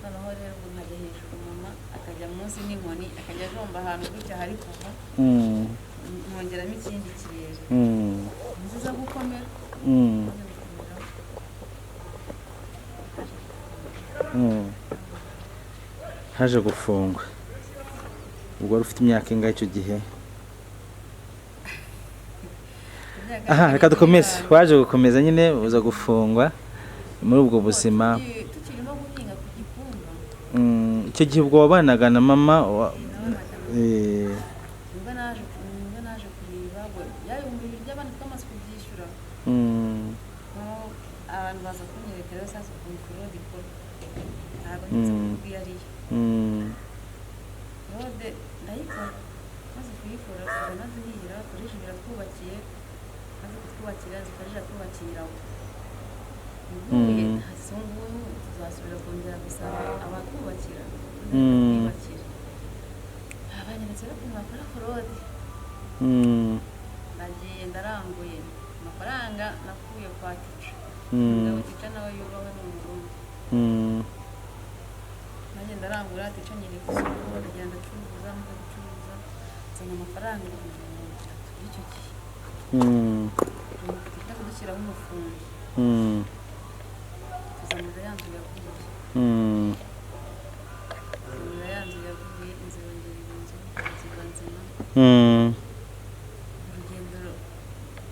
noneho rero ubu nkajya hejuru mama akajya munsi n'inkoni akajya ajomba ahantu gutya hari kuva nkongeramo ikindi kirere nziza gukomera haje gufungwa ubwo wari ufite imyaka ingahe icyo gihe reka dukomeze waje gukomeza nyine uza gufungwa muri ubwo buzima tukirimo guhinga ku gikumba icyo gihe ubwo wabanaga na mama nibwo naje kureba ya 2,000 by'abandi twamaze kubyishyura abantu baza kunyereka rero sasa ukuntu kurode ikora ntabwo nzi kuko iyo ariyo rode ndayikora maze kuyikora tugana duhira koresha biratwubakiye maze kutwubakira zikarira twubakira uvuye hasi ngubu tuzasubira kongera gusaba abatwubakira twubakira abanyeretse rero ukuntu bakora forode ndagiye ndaranguye amafaranga nakuye kwa tica umugabo tica nawe yubahwe ni umurundi nanjye ndarangura tica nyine ku isoko ndagenda ndacuruza maze gucuruza nzana amafaranga ibihumbi 30 y'icyo gihe tujya kudushyiraho umufungo tuzamuza ya nzu yaguye tuzamuza ya nzu yaguye inzu yongerera inzu ziba nzima urugendo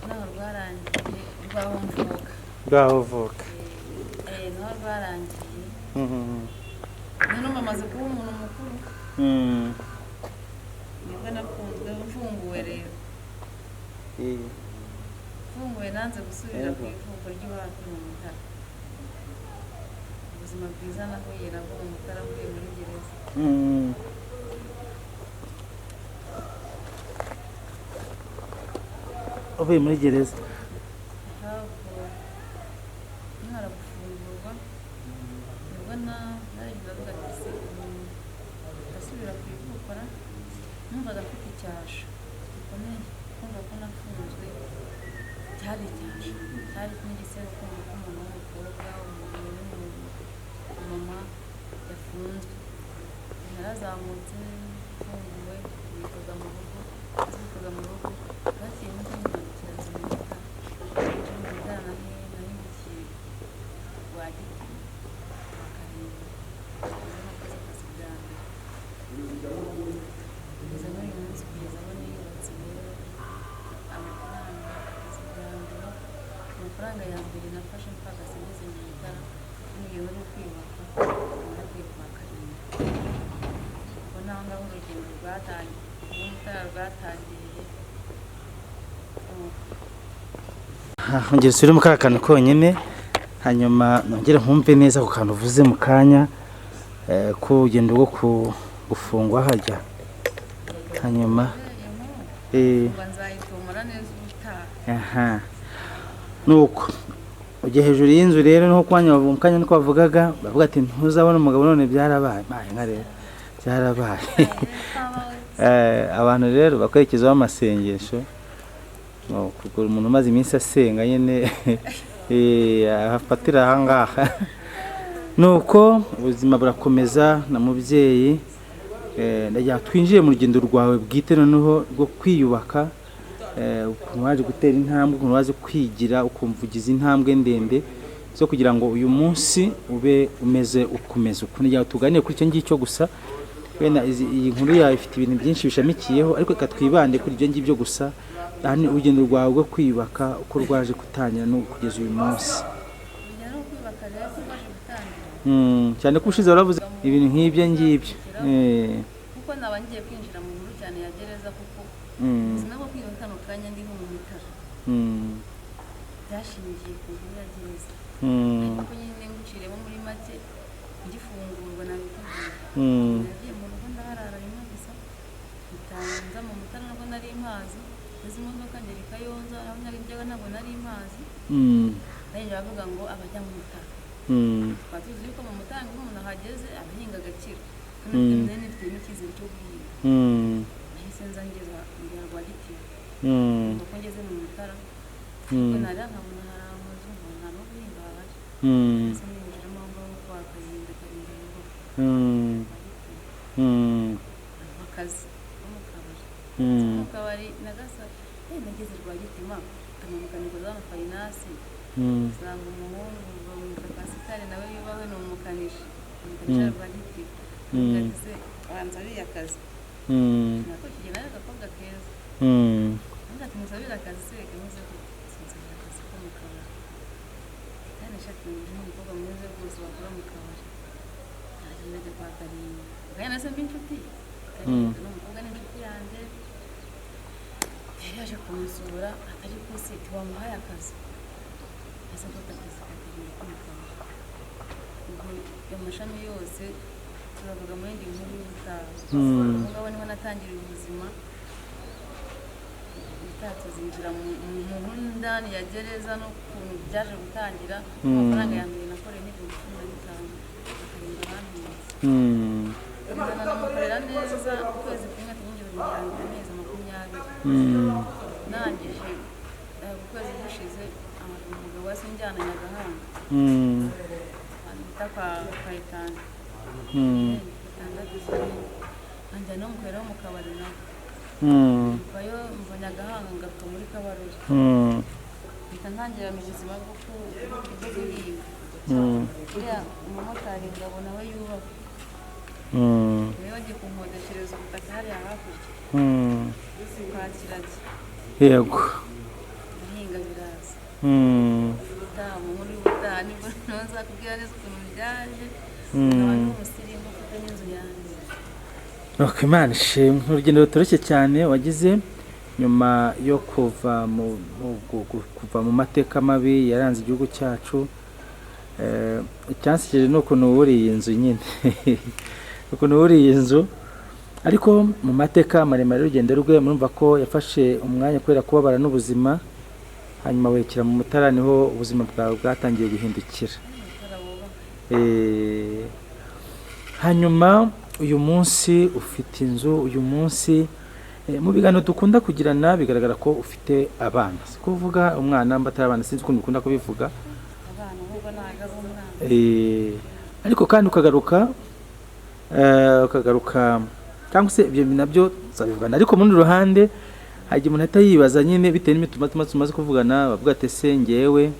naho rwarangiye rwaho mvuka ngaho vuka naho rwarangiye none bamaze kuba umuntu mukuru nibwo nakunzwe mfunguwe rero mfunguwe nanze gusubira ku ivuko ry'iwacu mu Mutara ubuzima bwiza nahuye nabwo mu Mutara mvuye muri gereza uvuye muri gereza nkimara gufungurwa nibwo naregeza avuga ati se ndasubira ku ivukora numvaga mfite icyasha gikomeye kumva ko nafunzwe cyari icyasha cyari n'igisebo kumva ko umuntu w'umukobwa umumama yafunzwe narazamutse mfunguwe bikoza mu rugo bagiye n'uko nyibukira zimuta ejo mu Mutara nahindukiye rwa giti akarindwi nakoze akazi bwa mbere kugeza n'uyu munsi kugeza aho niyubatse rero amafaranga akazi bwa mbere amafaranga ya mbere nafashe mpaka sigeze mu Mutara n'iyo bari kwiyubaka nagiye kwa karindwi ubwo naho ngaho urugendo rwatangiye Mutara rwatangiriye ongera usubire mu kantu konyine hanyuma nongere nkumve neza ku kantu uvuze mu kanya k'urugendo rwo gufungwa hajya hanyuma nzayitumura neza ubutaha nuko ujya hejuru y'inzu rero niho mu kanya niko bavugaga bavuga ati ntuzabona umugabo none byarabaye nka rero byarabaye abantu rero bakurikizaho amasengesho kugura umuntu umaze iminsi asenga nyine ahafatira ahangaha nuko ubuzima burakomeza na mubyeyi ndagira twinjiye mu rugendo rwawe bwite noneho rwo kwiyubaka ukuntu waje gutera intambwe ukuntu waje kwigira ukumva ugize intambwe ndende zo kugira ngo uyu munsi ube umeze ukomeza ukuntu yawe tuganire kuri icyo ngicyo gusa wenda iyi nkuru yawe ifite ibintu byinshi bishamikiyeho ariko reka twibande kuri ibyo ngibyo gusa ni urugendo rwawe rwo kwiyubaka uko rwaje gutangira no kugeza uyu munsi cyane ko ushize waravuze ibintu nk'ibyo ngibyo kuko naba ngiye kwinjira mu nkuru cyane ya gereza kuko ubuzima bwo kwiga kano kanya ndi nko mu Mutara byashingiye ku nkuru ya gereza ariko nyine nguciremo muri make ngifungurwa nabikubwiye nagiye mu rugo ndaharara rimwe gusa nza mu Mutara nabwo nari impazi izi modoka ngera i Kayonza aho nari njyaga ntabwo nari impazi nanjye bavuga ngo abajya mu Mutara tukaba tuzi yuko mu Mutara ngo umuntu ahageze abahinga agakira kandi nari nifite n'icyizere cyo guhinga nahise nza ngera rwa gitiyo kuko ngeze mu Mutara kuko nari nkabona hari amazu nta no guhinga hahari ndetse ninjiramo aho ngaho kwa Karinda akazi ko mu kabari nagasa nageze rwa gitima tumanuka nikoza amafarinasi usanga umuhungu bamwita Pasitari nawe yubahwe ni umukanishi rwa giti gatise wanzabiriye akazi nako kigena ari agakobwa keza ati musabire akazi se kanyuze sinzabira akazi ko mu kabari kandi nshaka umukobwa mwiza rwose wakora mu kabari agenda ajya kwa Karinda kandi nase mbi inshuti Karinda n'umukobwa ni inshuti yanjye yari yaje kumusura atari ku site wamuhaye akazi ese afata akazi kateganya ko mu kabari ubwo amashami yose turavuga muri ndi nkuru y'ubutaha ngabo niho natangiriye ubuzima ubutaha tuzinjira mu ndani ya gereza n'ukuntu byaje gutangira amafaranga ya mbere nakoreye n'ibihumbi 15 akarinda abantuza kugeza namukorera neza ukwezi kumwe tunyinjira imiryango amezi 20 nangije ukwezi gushize umugabo wese njyana Nyagahanga bita kwa Kayitani anjya no mukorera mu kabari nawe bayo mva Nyagahanga ngaruka muri Kabarore mpita ntangira mu buzima bwo guhinga uriya umumotari ngabo nawe yubaka niyo ngiye kumwodeshereza ubutaka hariya hakurya kwa Kiragi yego guhinga biraza ubutaha muri ubutaha nibwo nzakubwira neza ukuntu byaje nkaba n'umusirimu ufite n'inzu yanjye. Imana ishimwe urugendo rutoroshye cyane wagize nyuma yo kuva mu mateka mabi yaranze igihugu cyacu. Icyansikiye n'ukuntu wuriye inzu nyine ukuntu wuriye inzu ariko mu mateka maremare y'urugendo rwe murumva ko yafashe umwanya kubera kubabara n'ubuzima hanyuma werekera mu Mutara niho ubuzima bwawe bwatangiye guhindukira. Hanyuma uyu munsi ufite inzu, uyu munsi mu biganiro dukunda kugirana bigaragara ko ufite abana. Si kuvuga umwana mbatari abana sinzi ukuntu ukunda kubivuga. Abana ahubwo ntago ari umwana. Ariko kandi ukagaruka cyangwa se ibyo nabyo zabivugana ariko muri ruhande hagiye umuntu atayibaza nyine bitewe n'imituma tumaze kuvugana bavuga ati se ngewe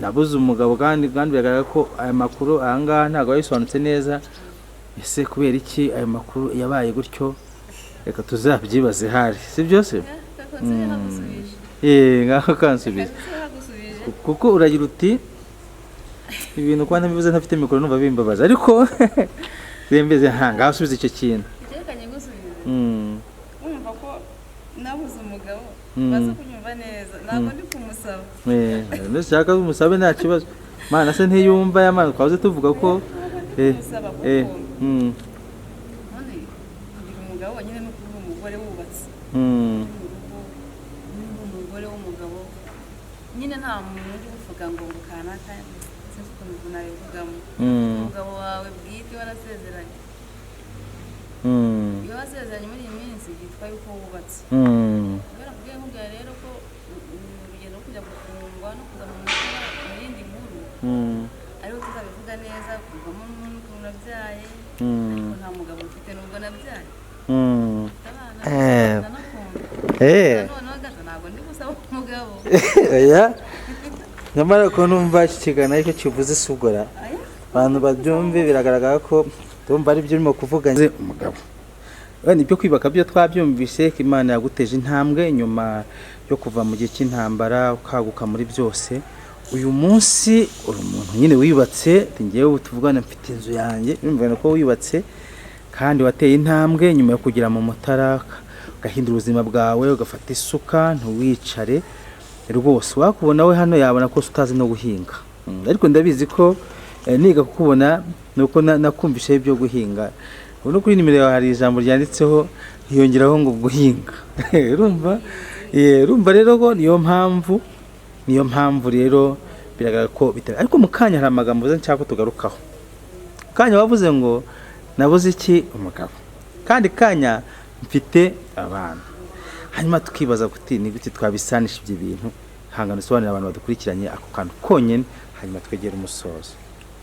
nabuze umugabo kandi biragaragara ko aya makuru ahangaha ntabwo yabisobanutse neza. Ese kubera iki ayo makuru yabaye gutyo? Reka tuzabyibaze hari si byose ngaho kansubije kuko uragira uti ibintu kwa ntabivuze ntafite mikoro numva bimbabaza ariko bembeze hanga asubiza icyo kintu cyerekanye gusubiza umva ko nabuze umugabo baza kunyumva neza ntabwo ndi kumusaba nshaka umusabe nta kibazo mana se ntiyumva yamana twaze tuvuga ko none umugabo nyine no kuba umugore wubatse umugore w'umugabo nyine nta muntu uri kuvuga ngo kanaka sinzi ukuntu nabivugamo umugabo wawe bwite warasezeranye iyo wasezeranye muri iyi minsi byitwa yuko wubatse kubera kubwiye nkubwira rero ko urugendo rwo kujya gufungwa no kuza mu yindi nkuru ariho tuzabivuga neza kuvamo n'ukuntu nabyaye ariko nta mugabo mfite nubwo nabyaye ntabwo ndi gusaba umugabo nyamara ko numva iki kiganiro ariko kivuze isugura abantu babyumve biragaragara ko tumva ari byo urimo kuvuga umugabo nibyo kwibaka byo twabyumvise ko Imana yaguteje intambwe nyuma yo kuva mu gihe cy'intambara ukaguka muri byose. Uyu munsi uri umuntu nyine wiyubatse ngewe tuvugana mfite inzu yanjye urumva ko wiyubatse kandi wateye intambwe nyuma yo kugira mu Mutara ugahindura ubuzima bwawe ugafata isuka ntuwicare rwose wakubona we hano yabona ko utazi no guhinga ariko ndabizi ko niga kukubona nuko nakumvishe ibyo guhinga uno kuri nimero yawe hari ijambo ryanditseho hiyongeraho ngo guhinga urumva rero ko niyo mpamvu rero biragaragara ko bitari ariko mu kanya hari amagambo nshaka tugarukaho. Kanya wavuze ngo nabuze iki umugabo kandi kanya mfite abana hanyuma tukibaza kuti ni gute twabisanisha ibyo bintu hangana sobanurira abantu badukurikiranye ako kantu konyene hanyuma twegera umusozo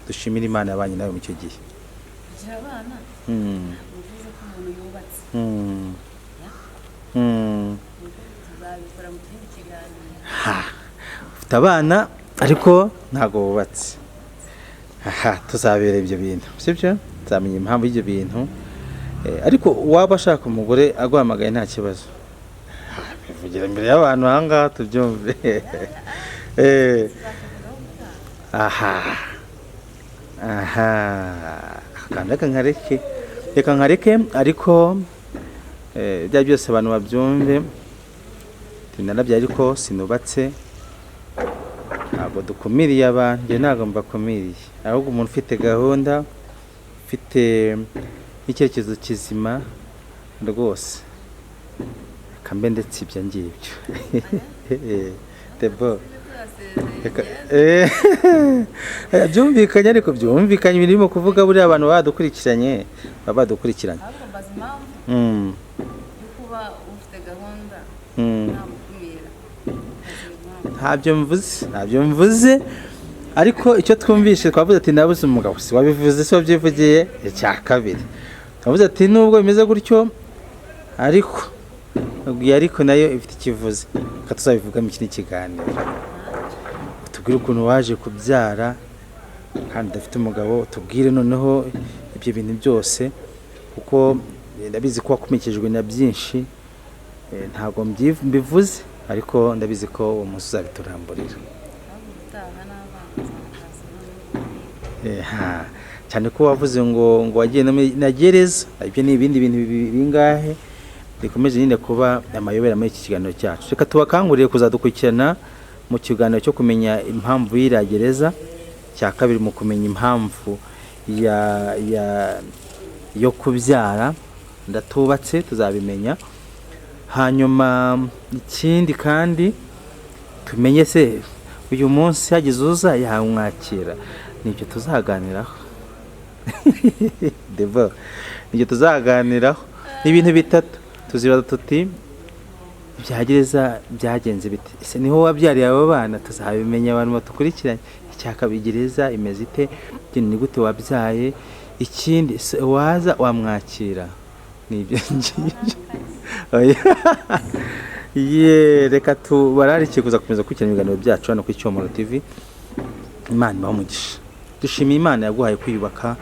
dushimira Imana yabanye nawe mu cyo gihe kugira abana uvuze ko umuntu yubatse tuzabikora mu kindi kiganiro ufite abana ariko ntago wubatse tuzabera ibyo bintu sibyo nzamenya impamvu y'ibyo bintu ariko waba ashaka umugore aguhamagaye nta kibazo bivugira imbere y'abantu ahangaha tubyumve reka nkareke ariko bya byose abantu babyumve tunarabye ariko sinubatse ntabwo dukumiriye abantu njye ntabwo mbakumiriye ahubwo umuntu ufite gahunda ufite icyerekezo kizima rwose kambe ndetse ibyo ngibyo Debo byumvikanye ariko byumvikanye birimo kuvuga buriya abantu badukurikiranye baba badukurikiranye ahubwo mbaza impamvu yo kuba ufite gahunda ntamukumira ntabyo mvuze ariko icyo twumvishe twavuze ati nabuze umugabo si wabivuze so byivugiye icya kabiri twavuze ati nubwo bimeze gutyo ariko nayo ifite ikivuze tuzabivuga mu kindi kiganiro tubwire ukuntu waje kubyara kandi udafite umugabo tubwire noneho ibyo bintu byose kuko ndabizi ko wakumikijwe na byinshi ntabwo mbivuze ariko ndabizi ko uwo munsi uzabituramburira cyane ko wavuze ngo wagiye na gereza ibyo ni ibindi bintu bingahe bikomeje nyine kuba amayobera muri iki kiganiro cyacu reka tubakangurire kuzadukurikirana mu kiganiro cyo kumenya impamvu y'iragereza cya kabiri mu kumenya impamvu yo kubyara ndatubatse tuzabimenya hanyuma ikindi kandi tumenye se uyu munsi hagize uza yamwakira nibyo tuzaganiraho Debo nibyo tuzaganiraho ibintu bitatu tuzibaza tuti byagereza byagenze bite ese niho wabyariye abo bana tuzabimenya abantu batukurikiranye icyakabigereza imeze ite ni gute wabyaye ikindi waza wamwakira nibyo reka tubararike kuza gukurikirana ibiganiro byacu hano kuri Cyomoro TV Imana ibahe umugisha dushimiye Imana yaguhaye kwiyubaka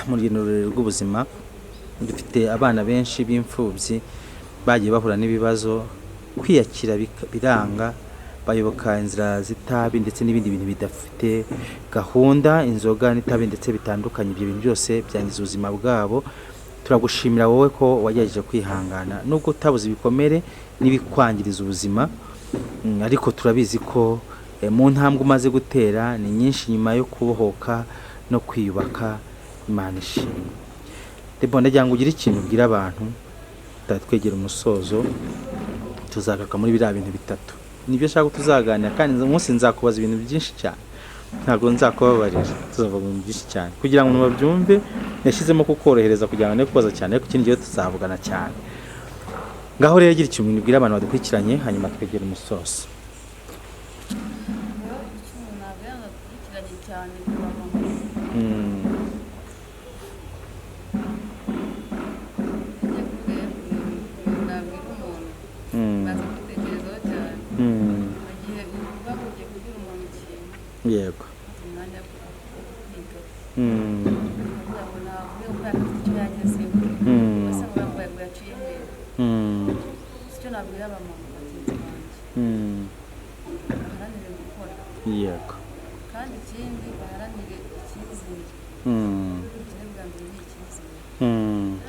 mu rugendo rw'ubuzima dufite abana benshi b'imfubyi bagiye bahura n'ibibazo kwiyakira biranga bayoboka inzira z'itabi ndetse n'ibindi bintu bidafite gahunda inzoga n'itabi ndetse bitandukanye ibyo bintu byose byangiza ubuzima bwabo turagushimira wowe ko wagerageje kwihangana nubwo utabuze ibikomere n'ibikwangiriza ubuzima ariko turabizi ko mu ntambwe umaze gutera ni nyinshi nyuma yo kubohoka no kwiyubaka Imana ishimwe Debo ndagira ngo ugire ikintu ubwira abantu twegera umusozo tuzagaruka muri biriya bintu bitatu nibyo nshaka tuzaganira kandi umunsi nzakubaza ibintu byinshi cyane ntabwo nzakubabarira tuzavuga ibintu byinshi cyane kugira ngo babyumve yashyizemo kukorohereza kugira ngo ne kubaza cyane ariko ikindi gihe tuzavugana cyane ngaho rero gira ikintu ubwira abantu badukurikiranye hanyuma twegera umusozo yego yego kandi ikindi baharanire icyizere bwa mbere ni icyizere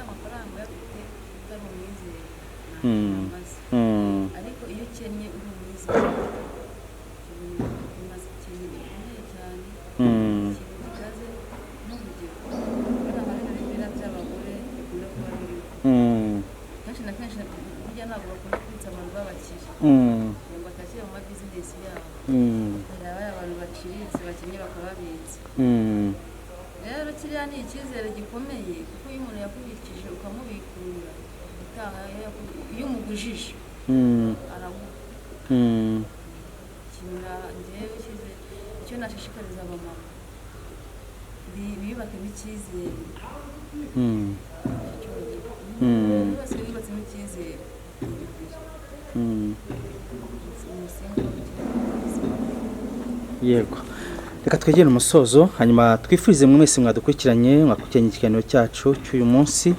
amafaranga uyafite utari umwizere amaze ariko iyo ukennye uri umwizere bimaze ikintu gikomeye cyane ikintu gikaze n'urugero kubera nka bino bimera by'abagore bikunda kuba biriho kenshi na kenshi burya ntabwo bakunda kwitsa abantu b'abakire ngo batakire mu mabizinesi yabo hari abantu baciriritse bakennye bakababitsa rero kiriya ni icyizere gikomeye kuko iyo umuntu yakubikije ukamubikurira utaha iyo umugujije araguha njyewe icyo nashishikariza abamama biyubakemo icyizere bose bibatsemo icyizere yego reka twegere umusozo hanyuma twifurize mwese mwadukurikiranye mwakurikiranye ikiganiro cyacu cy'uyu munsi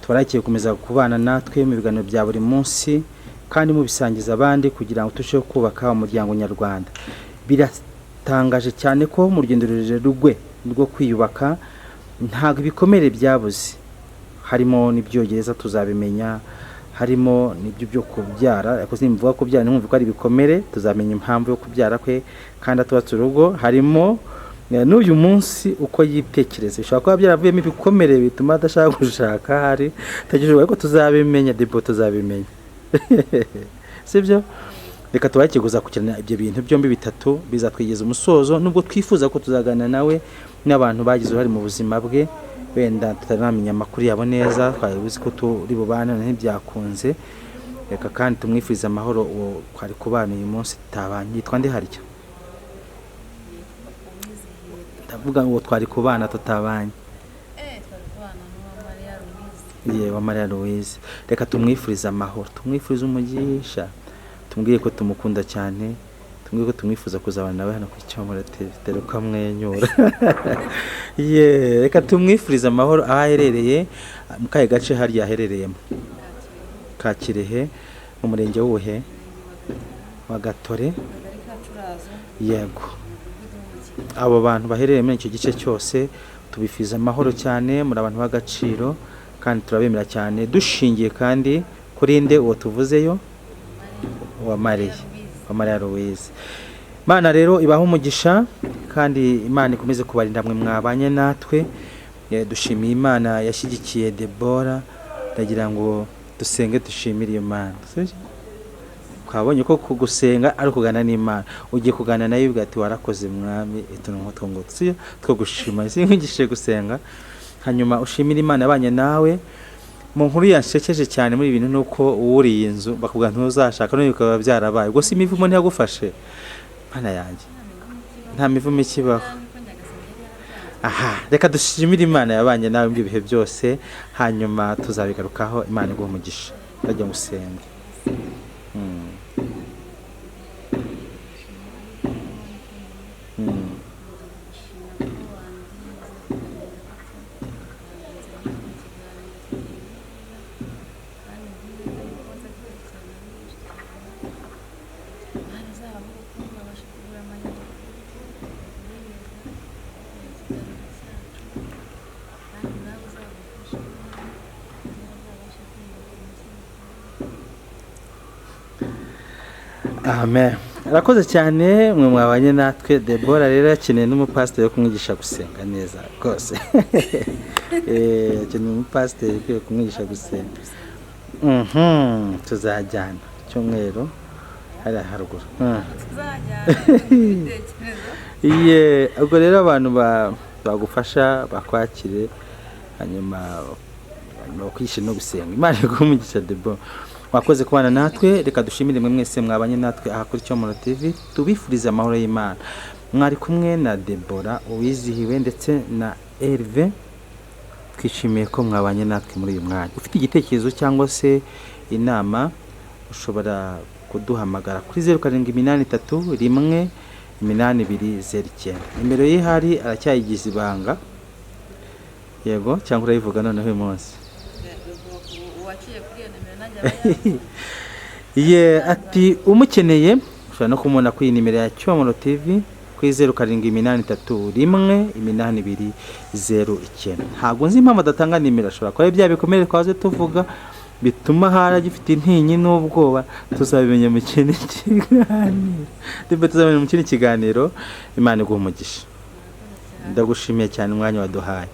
tubarakiye gukomeza kubana natwe mu biganiro bya buri munsi kandi mubisangiza abandi kugira ngo turusheho kubaka umuryango nyarwanda biratangaje cyane ko mu rugendo rurerure rwo kwiyubaka ntabwo ibikomere byabuze harimo n'ibyogereza tuzabimenya harimo n'ibyo byo kubyara ariko simvuga kubyara nimvuga ko ari ibikomere tuzamenya impamvu yo kubyara kwe kandi atubatse urugo harimo n'uyu munsi uko yitekereza bishobora kuba byaravuyemo ibikomere bituma adashaka gushaka hari tagishoboye, ariko tuzabimenya, Debo tuzabimenya. Sibyo? Reka tubakiguza kukirana ibyo bintu byombi bitatu bizatwigeza umusozo, nubwo twifuza ko tuzaganira nawe n'abantu bagize uruhare mu buzima bwe, wenda tutaramenya amakuru yabo neza, twabizi ko turi bubana ntibyakunze. Reka kandi tumwifuriza amahoro uwo twari kubana uyu munsi tutabanye. Yitwa nde harya? Ndavuga uwo twari kubana tutabanye. Wa Maria Louise. Reka tumwifuriza amahoro, tumwifuriza umugisha, tumubwiye ko tumukunda cyane, tumubwiye ko tumwifuza kuzabana nawe hano kuri Cyomoro TV, dore ko amwenyura. Reka tumwifuriza amahoro aho aherereye, mu kahe gace harya aherereyemo? Kakirehe, mu murenge w'ubuhe? Wa Gatore. Yego, abo bantu baherereye muri icyo gice cyose tubifiza amahoro cyane, muri abantu b'agaciro kandi turabemera cyane, dushingiye kandi kuri nde uwo tuvuzeyo? Wa Maria Louise. Imana rero ibaho umugisha kandi Imana ikomeze kubarinda mwe mwabanye natwe. Dushimiye Imana yashyigikiye Debora, ndagira ngo dusenge dushimire Imana. Twabonye ko kugusenga ari kugana n'Imana, ugiye kugana nayo ubwo ati warakoze mwami ituntu ngo two gushima, sinkigishe gusenga, hanyuma ushimire Imana yabanye nawe. Mu nkuru yanshekeje cyane muri ibintu nuko uriye inzu bakubwa ntuzashaka none bikaba byarabaye, ubwo si imivumo ntiyagufashe Mana yanjye, nta mivumo ikibaho. Reka dushimire Imana yabanye nawe mu bihe byose, hanyuma tuzabigarukaho. Imana iguhe umugisha, bajya gusenga. Amen. Arakoze cyane mwe mwabanye natwe. Debora rero akeneye n'umupasiteri wo kumwigisha gusenga neza rwose. Akeneye umupasiteri wo kumwigisha gusenga. Tuzajyana cyumweru hari haruguru. Ubwo rero abantu bagufasha bakwakire, hanyuma bakwishyira no gusenga. Imana igumugisha Debora. Mwakoze kubana natwe, reka dushimire mwe mwese mwabanye natwe aha kuri Cyomoro TV, tubifuriza amahoro y'Imana. Mwari kumwe na Debora Uwizihiwe ndetse na Herve, twishimiye ko mwabanye natwe muri uyu mwanya. Ufite igitekerezo cyangwa se inama, ushobora kuduhamagara kuri 0783 nimero ye hari aracyayigize ibanga. Yego, cyangwa urayivuga noneho uyu munsi? Ati umukeneye ushobora no kumubona kuri nimero ya Cyomoro TV kuri 0783 Ntabwo nzi impamvu adatanga nimero, ashobora kuba bya bikomere twaze tuvuga bituma haragifite intinyi n'ubwoba. Tuzabimenya mu kindi kiganiro. Imana iguhe umugisha. Ndagushimiye cyane umwanya waduhaye.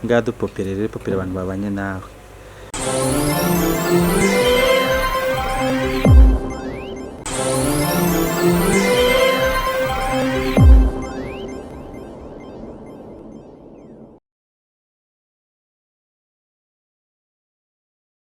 Ngadu popere abantu babanye nawe.